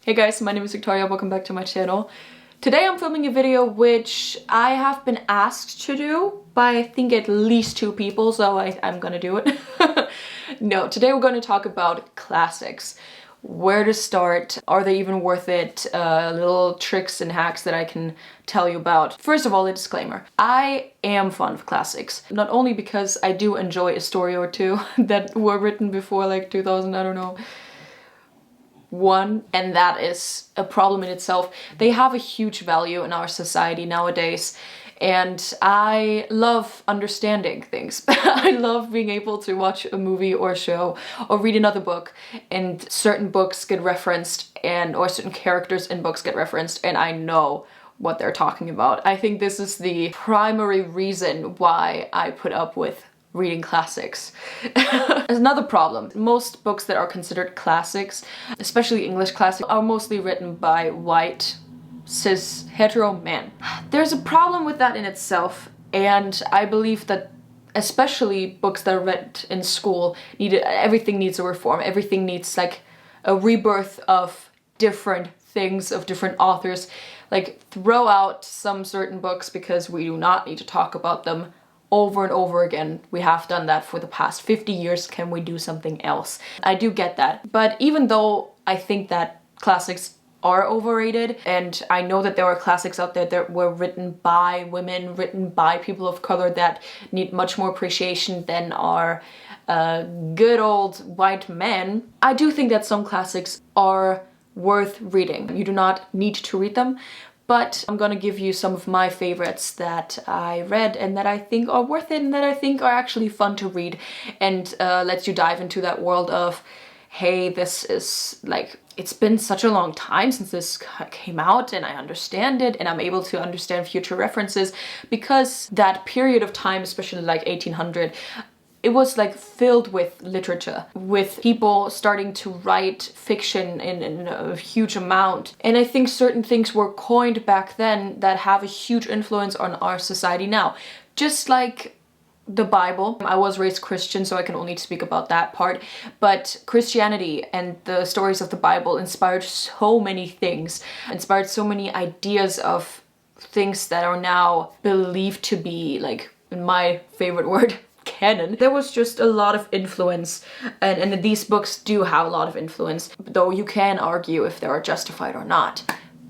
Hey guys, my name is Victoria, welcome back to my channel. Today I'm filming a video which I have been asked to do by I think at least 2 people, so I'm gonna do it. No, today we're going to talk about classics. Where to start, are they even worth it, little tricks and hacks that I can tell you about. First of all, a disclaimer. I am fond of classics. Not only because I do enjoy a story or two that were written before like 2000, I don't know, and that is a problem in itself. They have a huge value in our society nowadays. And I love understanding things. I love being able to watch a movie or a show or read another book and certain books get referenced or certain characters in books get referenced and I know what they're talking about. I think this is the primary reason why I put up with reading classics. There's another problem. Most books that are considered classics, especially English classics, are mostly written by white cis hetero men. There's a problem with that in itself, and I believe that especially books that are read in school everything needs a reform. Everything needs like a rebirth of different things, of different authors. Like throw out some certain books because we do not need to talk about them over and over again. We have done that for the past 50 years. Can we do something else? I do get that. But even though I think that classics are overrated, and I know that there are classics out there that were written by women, written by people of color that need much more appreciation than our good old white men, I do think that some classics are worth reading. You do not need to read them, but I'm gonna give you some of my favorites that I read and that I think are worth it and that I think are actually fun to read and lets you dive into that world of, hey, this is like, it's been such a long time since this came out and I understand it and I'm able to understand future references because that period of time, especially like 1800, it was like filled with literature, with people starting to write fiction in a huge amount. And I think certain things were coined back then that have a huge influence on our society now. Just like the Bible. I was raised Christian, so I can only speak about that part. But Christianity and the stories of the Bible inspired so many things, inspired so many ideas of things that are now believed to be, like, in my favorite word, canon. There was just a lot of influence, and these books do have a lot of influence, though you can argue if they are justified or not.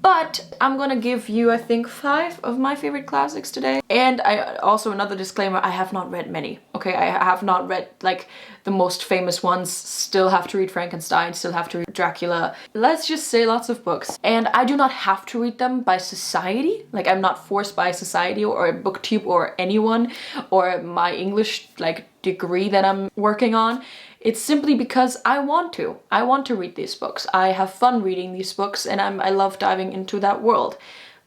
But I'm gonna give you, I think, 5 of my favorite classics today. And also another disclaimer, I have not read many, okay? I have not read like the most famous ones, still have to read Frankenstein, still have to read Dracula. Let's just say lots of books. And I do not have to read them by society. Like I'm not forced by society or BookTube or anyone or my English like degree that I'm working on. It's simply because I want to. I want to read these books. I have fun reading these books and I love diving into that world.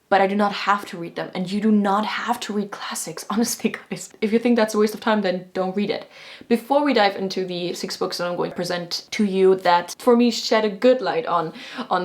But I do not have to read them, and you do not have to read classics, honestly guys. If you think that's a waste of time, then don't read it. Before we dive into the 6 books that I'm going to present to you that for me shed a good light on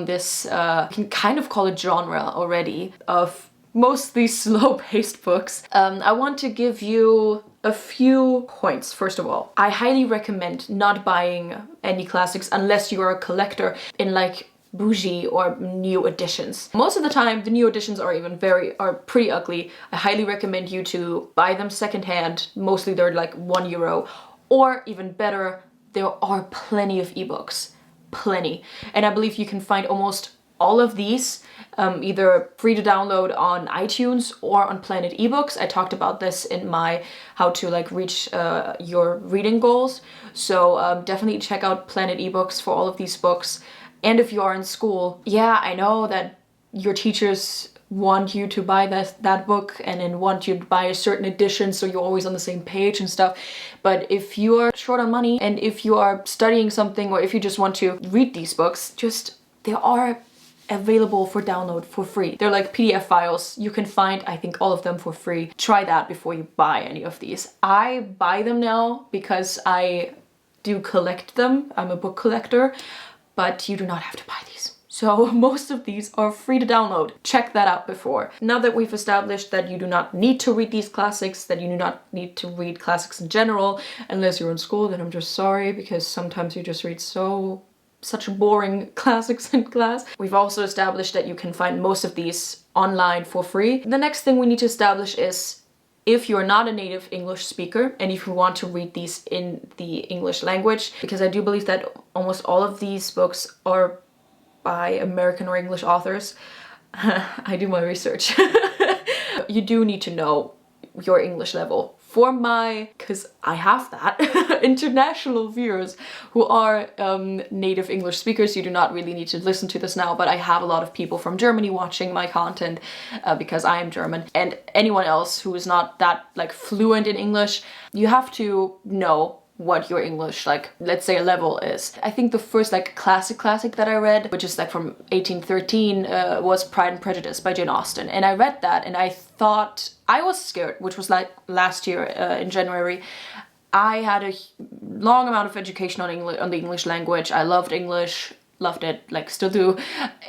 this, you can kind of call it genre already, of mostly slow-paced books, I want to give you a few points. First of all, I highly recommend not buying any classics unless you are a collector in like bougie or new editions. Most of the time the new editions are pretty ugly. I highly recommend you to buy them secondhand. Mostly they're like €1, or even better, there are plenty of ebooks. Plenty. And I believe you can find almost all of these either free to download on iTunes or on Planet eBooks. I talked about this in my how to like reach your reading goals. So definitely check out Planet eBooks for all of these books. And if you are in school, yeah, I know that your teachers want you to buy that book and then want you to buy a certain edition so you're always on the same page and stuff. But if you are short on money and if you are studying something or if you just want to read these books, they are available for download for free. They're like PDF files. You can find, I think, all of them for free. Try that before you buy any of these. I buy them now because I do collect them. I'm a book collector, but you do not have to buy these. So most of these are free to download. Check that out before. Now that we've established that you do not need to read these classics, that you do not need to read classics in general, unless you're in school, then I'm just sorry, because sometimes you just read so such boring classics in class. We've also established that you can find most of these online for free. The next thing we need to establish is if you're not a native English speaker and if you want to read these in the English language, because I do believe that almost all of these books are by American or English authors. I do my research. You do need to know your English level. For my, because I have that, international viewers who are native English speakers, you do not really need to listen to this now, but I have a lot of people from Germany watching my content because I am German. And anyone else who is not that like fluent in English, you have to know what your English, like, let's say a level is. I think the first like classic that I read, which is like from 1813, was Pride and Prejudice by Jane Austen. And I read that and I thought, I was scared, which was like last year in January. I had a long amount of education on the English language. I loved English, loved it, like still do.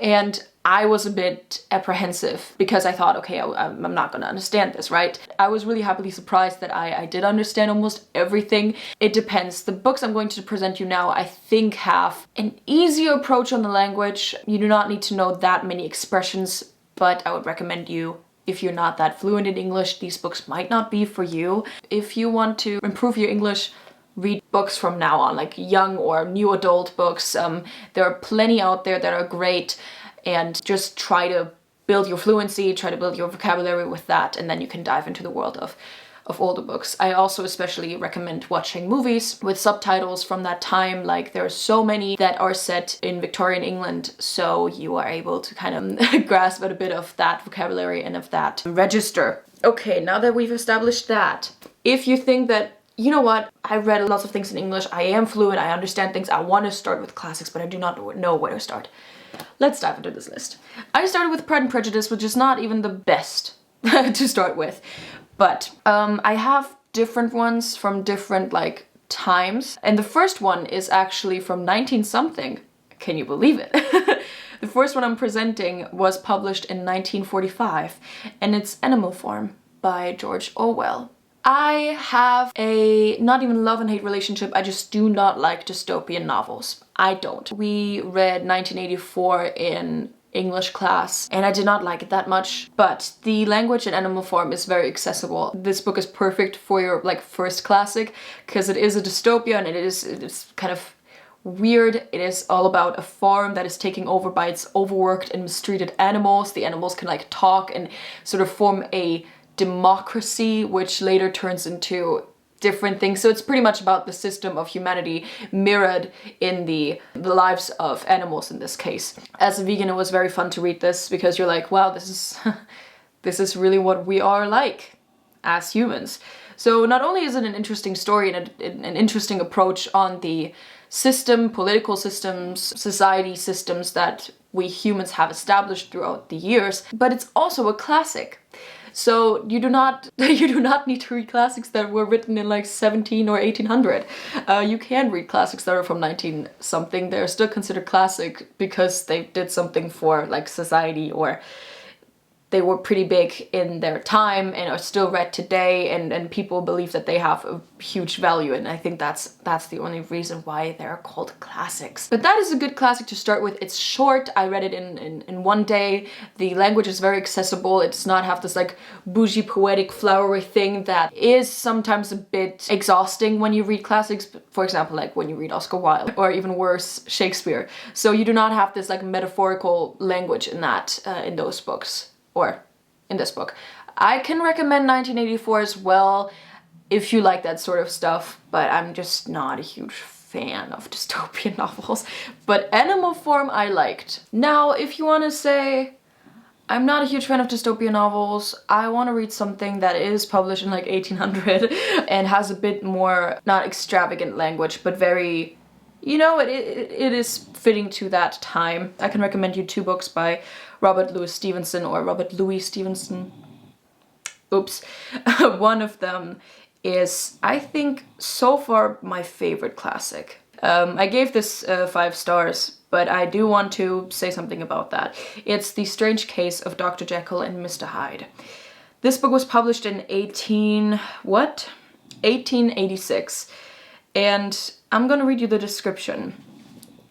And I was a bit apprehensive because I thought, okay, I'm not gonna understand this, right? I was really happily surprised that I did understand almost everything. It depends. The books I'm going to present you now, I think, have an easier approach on the language. You do not need to know that many expressions, but I would recommend you, if you're not that fluent in English, these books might not be for you. If you want to improve your English, read books from now on, like young or new adult books. There are plenty out there that are great. And just try to build your fluency, try to build your vocabulary with that, and then you can dive into the world of older books. I also especially recommend watching movies with subtitles from that time. Like, there are so many that are set in Victorian England, so you are able to kind of grasp at a bit of that vocabulary and of that register. Okay, now that we've established that, if you think that, you know what, I read lots of things in English, I am fluent, I understand things, I want to start with classics, but I do not know where to start. Let's dive into this list. I started with Pride and Prejudice, which is not even the best to start with. But I have different ones from different like times. And the first one is actually from 19-something. Can you believe it? The first one I'm presenting was published in 1945, and it's Animal Farm by George Orwell. I have a not even love and hate relationship. I just do not like dystopian novels. I don't. We read 1984 in English class and I did not like it that much, but the language in Animal Farm is very accessible. This book is perfect for your like first classic because it is a dystopia and it is kind of weird. It is all about a farm that is taken over by its overworked and mistreated animals. The animals can like talk and sort of form a democracy, which later turns into different things. So it's pretty much about the system of humanity mirrored in the lives of animals in this case. As a vegan, it was very fun to read this because you're like, wow, this is really what we are like as humans. So not only is it an interesting story and an interesting approach on the system, political systems, society systems that we humans have established throughout the years, but it's also a classic. So you do not need to read classics that were written in like 17 or 1800. You can read classics that are from 19-something. They're still considered classic because they did something for like society, or they were pretty big in their time and are still read today, and people believe that they have a huge value, and I think that's the only reason why they're called classics. But that is a good classic to start with. It's short. I read it in one day. The language is very accessible. It does not have this like bougie, poetic, flowery thing that is sometimes a bit exhausting when you read classics, for example, like when you read Oscar Wilde, or even worse, Shakespeare. So you do not have this like metaphorical language in that, in those books. Or in this book. I can recommend 1984 as well if you like that sort of stuff, but I'm just not a huge fan of dystopian novels. But Animal Farm I liked. Now, if you want to say, I'm not a huge fan of dystopian novels, I want to read something that is published in like 1800 and has a bit more, not extravagant language, but very, you know, it is fitting to that time. I can recommend you two books by Robert Louis Stevenson. Oops. One of them is, I think, so far my favorite classic. I gave this 5 stars, but I do want to say something about that. It's The Strange Case of Dr. Jekyll and Mr. Hyde. This book was published in 1886, and I'm gonna read you the description.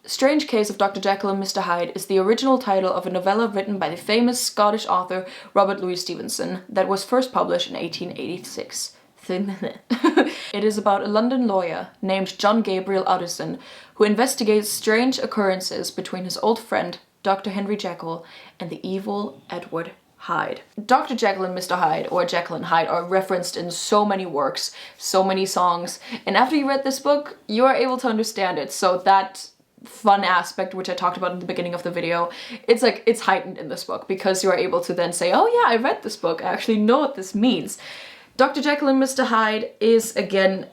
Strange Case of Dr. Jekyll and Mr. Hyde is the original title of a novella written by the famous Scottish author Robert Louis Stevenson that was first published in 1886. It is about a London lawyer named John Gabriel Utterson who investigates strange occurrences between his old friend, Dr. Henry Jekyll, and the evil Edward Hyde. Dr. Jekyll and Mr. Hyde, or Jekyll and Hyde, are referenced in so many works, so many songs, and after you read this book, you are able to understand it, so that fun aspect, which I talked about in the beginning of the video, it's heightened in this book, because you are able to then say, oh yeah, I read this book, I actually know what this means. Dr. Jekyll and Mr. Hyde is, again,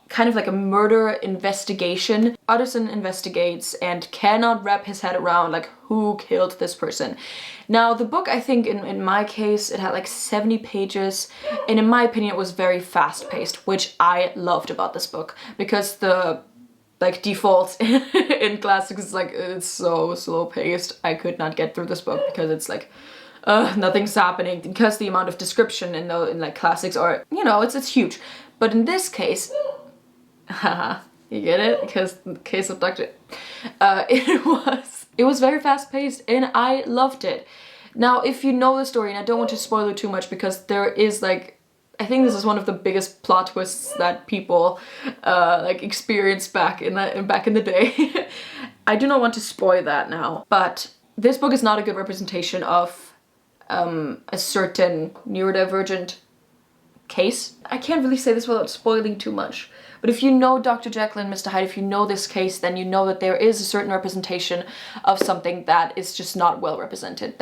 kind of like a murder investigation. Utterson investigates and cannot wrap his head around, like, who killed this person. Now, the book, I think, in my case, it had like 70 pages, and in my opinion, it was very fast-paced, which I loved about this book, because the like default in classics is like, it's so slow-paced. I could not get through this book because it's like, nothing's happening, because the amount of description in like classics are, you know, it's huge. But in this case, haha, you get it? Because in the case of Dr. It was very fast-paced and I loved it. Now, if you know the story, and I don't want to spoil it too much because there is like, I think this is one of the biggest plot twists that people like experienced back in the day. I do not want to spoil that now, but this book is not a good representation of a certain neurodivergent case. I can't really say this without spoiling too much, but if you know Dr. Jekyll and Mr. Hyde, if you know this case, then you know that there is a certain representation of something that is just not well represented.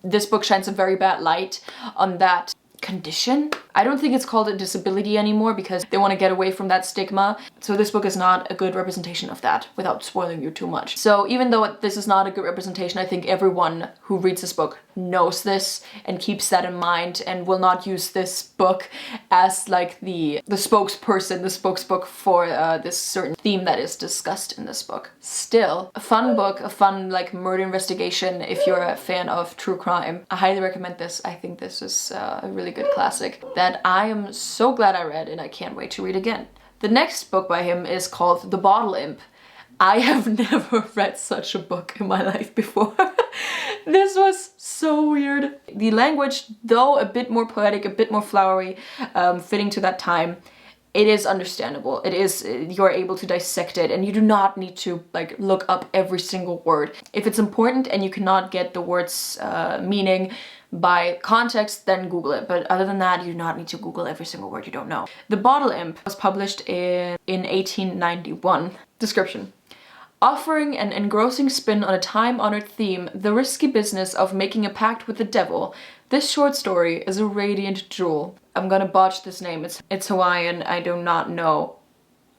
This book shines a very bad light on that condition. I don't think it's called a disability anymore because they want to get away from that stigma. So this book is not a good representation of that, without spoiling you too much. So even though this is not a good representation, I think everyone who reads this book knows this and keeps that in mind and will not use this book as like the spokesbook for this certain theme that is discussed in this book. Still, a fun book, a fun like murder investigation if you're a fan of true crime. I highly recommend this. I think this is a really good classic that I am so glad I read and I can't wait to read again. The next book by him is called The Bottle Imp. I have never read such a book in my life before. This was so weird. The language, though a bit more poetic, a bit more flowery, fitting to that time, it is understandable. It is, you're able to dissect it and you do not need to like look up every single word. If it's important and you cannot get the word's meaning by context, then Google it. But other than that, you do not need to Google every single word you don't know. The Bottle Imp was published in 1891. Description. Offering an engrossing spin on a time-honored theme, the risky business of making a pact with the devil, this short story is a radiant jewel. I'm gonna botch this name. It's Hawaiian. I do not know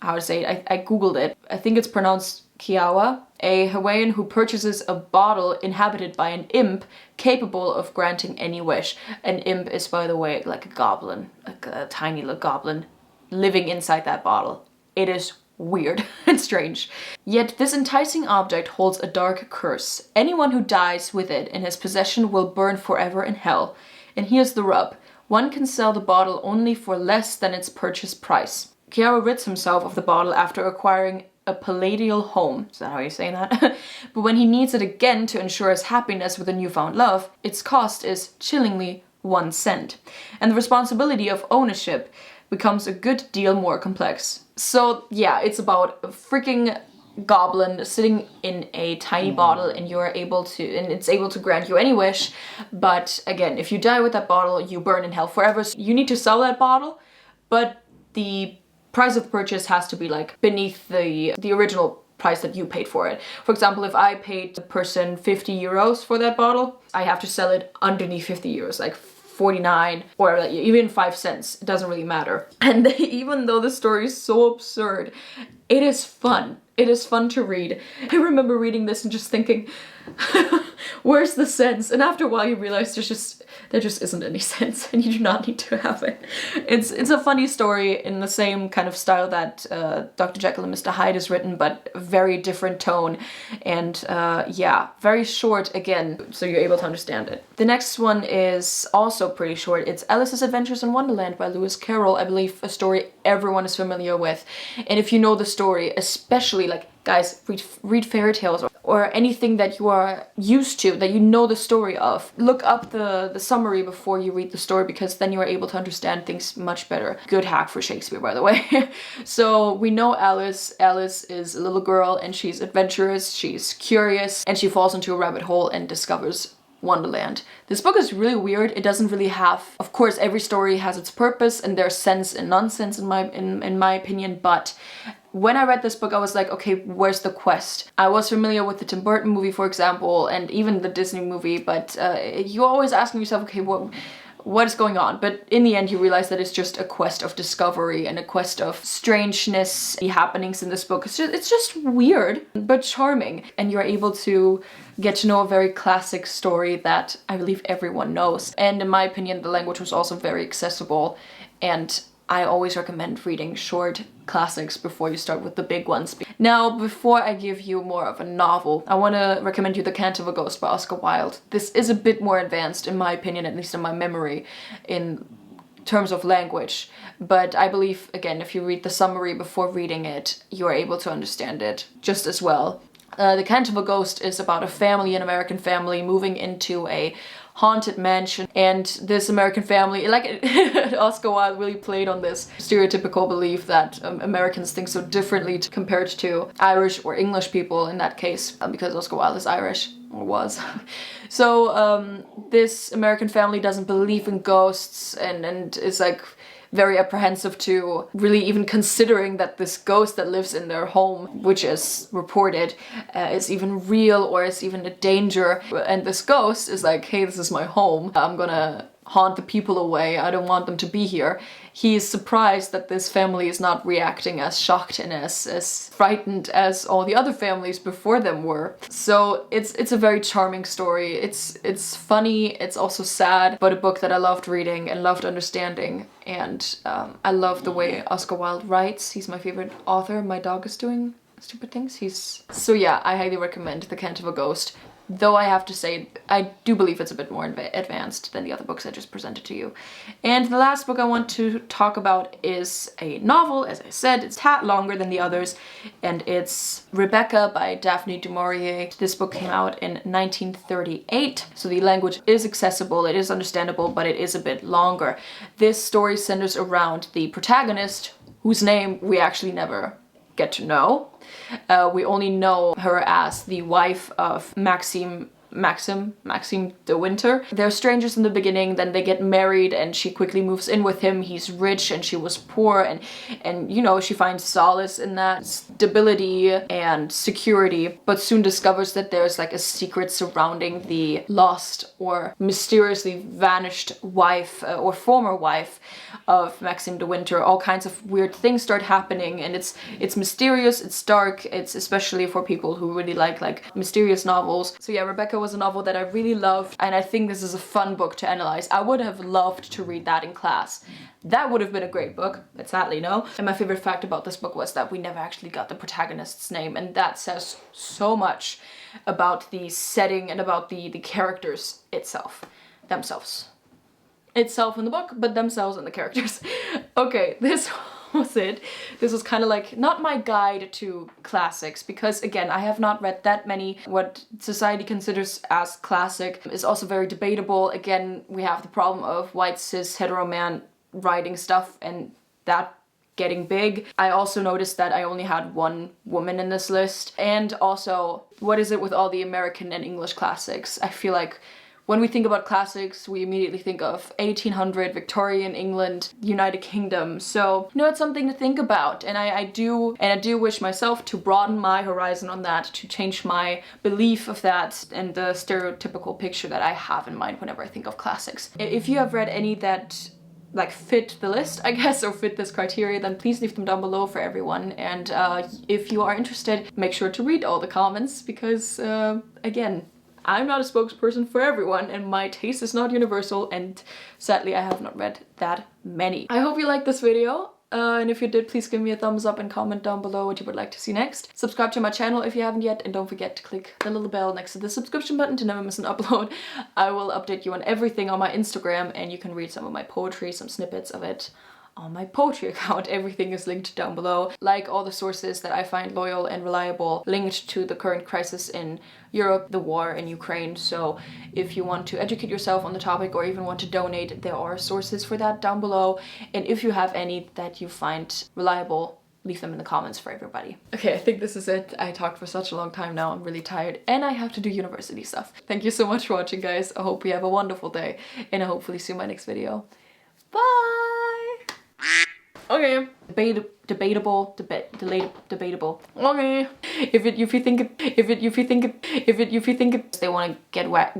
how to say it. I googled it. I think it's pronounced Kiawa, a Hawaiian who purchases a bottle inhabited by an imp capable of granting any wish. An imp is, by the way, like a goblin, like a tiny little goblin living inside that bottle. It is weird and strange. Yet this enticing object holds a dark curse. Anyone who dies with it in his possession will burn forever in hell. And here's the rub. One can sell the bottle only for less than its purchase price. Kiara rids himself of the bottle after acquiring a palatial home. Is that how you say that? But when he needs it again to ensure his happiness with a newfound love, its cost is chillingly 1 cent. And the responsibility of ownership becomes a good deal more complex. So yeah, it's about a freaking goblin sitting in a tiny bottle and it's able to grant you any wish. But again, if you die with that bottle, you burn in hell forever. So you need to sell that bottle, but the price of purchase has to be like beneath the original price that you paid for it. For example, if I paid the person 50 euros for that bottle, I have to sell it underneath 50 euros, like 49 or like even 5 cents. It doesn't really matter. And even though the story is so absurd, it is fun. It is fun to read. I remember reading this and just thinking, Where's the sense? And after a while you realize there just isn't any sense, and you do not need to have it. It's a funny story in the same kind of style that Dr. Jekyll and Mr. Hyde is written, but very different tone, and yeah, very short again, so you're able to understand it. The next one is also pretty short. It's Alice's Adventures in Wonderland by Lewis Carroll. I believe a story everyone is familiar with, and if you know the story, especially like, guys, read fairy tales or anything that you are used to, that you know the story of. Look up the summary before you read the story, because then you are able to understand things much better. Good hack for Shakespeare, by the way. So we know Alice. Alice is a little girl and she's adventurous, she's curious, and she falls into a rabbit hole and discovers Wonderland. This book is really weird. It doesn't really have, of course, every story has its purpose and there's sense and nonsense in my opinion, but when I read this book, I was like, okay, where's the quest? I was familiar with the Tim Burton movie, for example, and even the Disney movie, but you're always asking yourself, okay, what is going on? But in the end, you realize that it's just a quest of discovery and a quest of strangeness, the happenings in this book. It's just weird, but charming. And you're able to get to know a very classic story that I believe everyone knows. And in my opinion, the language was also very accessible, and I always recommend reading short classics before you start with the big ones. Now, before I give you more of a novel, I want to recommend you The Cantible Ghost by Oscar Wilde. This is a bit more advanced, in my opinion, at least in my memory, in terms of language. But I believe, again, if you read the summary before reading it, you are able to understand it just as well. The Cantible Ghost is about a family, an American family, moving into a haunted mansion, and this American family, like Oscar Wilde really played on this stereotypical belief that Americans think so differently compared to Irish or English people in that case, because Oscar Wilde is Irish, or was. So this American family doesn't believe in ghosts and is like very apprehensive to really even considering that this ghost that lives in their home, which is reported, is even real or is even a danger. And this ghost is like, hey, this is my home. I'm gonna haunt the people away. I don't want them to be here. He is surprised that this family is not reacting as shocked and as frightened as all the other families before them were. So it's a very charming story. It's funny, it's also sad, but a book that I loved reading and loved understanding. And I love the way Oscar Wilde writes. He's my favorite author. My dog is doing stupid things. So yeah, I highly recommend The Cantible Ghost. Though I have to say, I do believe it's a bit more advanced than the other books I just presented to you. And the last book I want to talk about is a novel. As I said, it's a tad longer than the others, and it's Rebecca by Daphne du Maurier. This book came out in 1938, so the language is accessible, it is understandable, but it is a bit longer. This story centers around the protagonist, whose name we actually never get to know. We only know her as the wife of Maxime de Winter. They're strangers in the beginning, then they get married and she quickly moves in with him. He's rich and she was poor, and you know, she finds solace in that stability and security, but soon discovers that there's like a secret surrounding the lost or mysteriously vanished wife or former wife of Maxime de Winter. All kinds of weird things start happening, and it's mysterious, it's dark, it's especially for people who really like mysterious novels. So yeah, Rebecca was a novel that I really loved, and I think this is a fun book to analyze. I would have loved to read that in class. That would have been a great book, but sadly no. And my favorite fact about this book was that we never actually got the protagonist's name, and that says so much about the setting and about the characters themselves in the book, but themselves and the characters. Okay, this was it. This was kind of like not my guide to classics, because again, I have not read that many. What society considers as classic is also very debatable. Again, we have the problem of white cis hetero man writing stuff and that getting big. I also noticed that I only had one woman in this list. And also, what is it with all the American and English classics? I feel like when we think about classics, we immediately think of 1800, Victorian England, United Kingdom. So, you know, it's something to think about. And I do wish myself to broaden my horizon on that, to change my belief of that and the stereotypical picture that I have in mind whenever I think of classics. If you have read any that like fit the list, I guess, or fit this criteria, then please leave them down below for everyone. And if you are interested, make sure to read all the comments, because again, I'm not a spokesperson for everyone and my taste is not universal, and sadly I have not read that many. I hope you liked this video. And if you did, please give me a thumbs up and comment down below what you would like to see next. Subscribe to my channel if you haven't yet, and don't forget to click the little bell next to the subscription button to never miss an upload. I will update you on everything on my Instagram, and you can read some of my poetry, some snippets of it on my poetry account. Everything is linked down below, like all the sources that I find loyal and reliable, linked to the current crisis in Europe, the war in Ukraine. So if you want to educate yourself on the topic or even want to donate, there are sources for that down below. And if you have any that you find reliable, leave them in the comments for everybody. Okay, I think this is it. I talked for such a long time now. I'm really tired and I have to do university stuff. Thank you so much for watching, guys. I hope you have a wonderful day, and I hopefully see you in my next video. Bye! Okay. Debatable. Okay. If you think they want to get whack.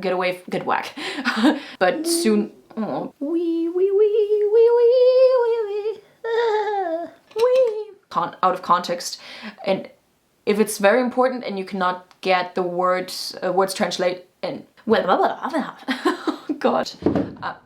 But soon. Oh. Out of context, and if it's very important and you cannot get the words translate and well, God. Bye.